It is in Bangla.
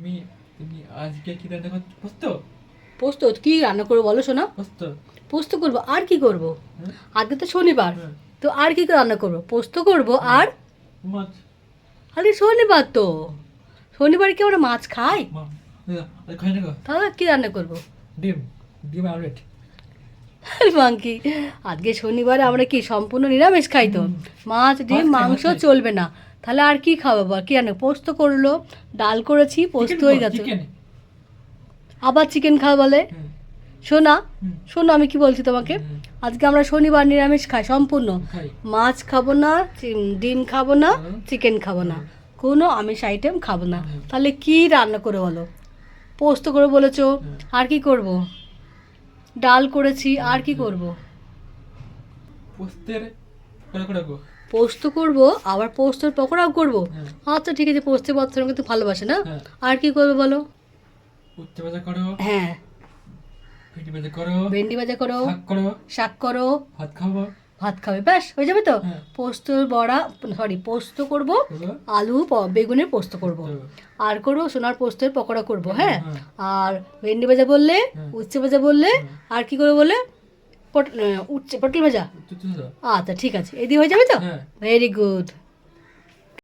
তুমি তুমি আজকে কি রান্না করতে পোস্ত? পোস্ত কি রান্না করবো বলো শোনা? পোস্ত। পোস্ত করবো আর কি করব? হ্যাঁ আজকে তো শনিবার, হ্যাঁ তো আর কি রান্না করবো? পোস্ত করব আর মাছ। আরে শনিবার তো, শনিবার কি আমরা মাছ খাই? মা আর খাই না গো। তাহলে কি রান্না করবো? ডিম, ডিম আমলেট। মাংকি, আজকে শনিবারে আমরা কি সম্পূর্ণ নিরামিষ খাই তো, মাছ ডিম ভাত খাই, মাংস ভাত খাই। চলবে না। তাহলে আর কি খাবো বা কি রান্না? পোস্ত করলো, ডাল করেছি, পোস্ত হয়ে গেছে। চিকেন। আবার চিকেন খাওয়া বলে? হুম শোনা, হুম শোনো আমি কি বলছি তোমাকে, হুম, আজকে আমরা শনিবার নিরামিষ খাই সম্পূর্ণ। খাই। মাছ খাবো না, ডিম খাবো না, হুম, চিকেন খাবো না, হুম, কোনো আমিষ আইটেম খাবো না। হুম। তাহলে কি রান্না করে বলো? পোস্ত করে বলেছো, হুম। আর কি করব? ডাল করেছি, আর কি করব? পোস্তের করে করে গো। পোস্ত করব, আবার পোস্তর পকোড়াও করব। হ্যাঁ আচ্ছা ঠিক আছে, পোস্তের পকোড়া কিন্তু ভালোবাসে না? হ্যাঁ। আর কি করবো বলো? উচ্ছে ভাজা করো, হ্যাঁ, ভেন্ডি ভাজা করো, ভেন্ডি ভাজা করো, শাক করো, শাক করো, ভাত খাবো। ভাত খাবে, ব্যাস হয়ে যাবে তো। হ্যাঁ। পোস্তর বড়া, সরি পোস্ত করব, করো। আলু বেগুনের পোস্ত করব, করো। আর করবো সোনার পোস্তের পকোড়া করব। হ্যাঁ, হ্যাঁ। আর ভেন্ডি ভাজা বললে, হ্যাঁ। উচ্ছে ভাজা বললে, আর কি করে বলে? উচ্ছে পটল ভাজা। উচ্ছে ভাজা। আচ্ছা ঠিক আছে, এই দিয়ে হয়ে যাবে তো। হ্যাঁ। Very good.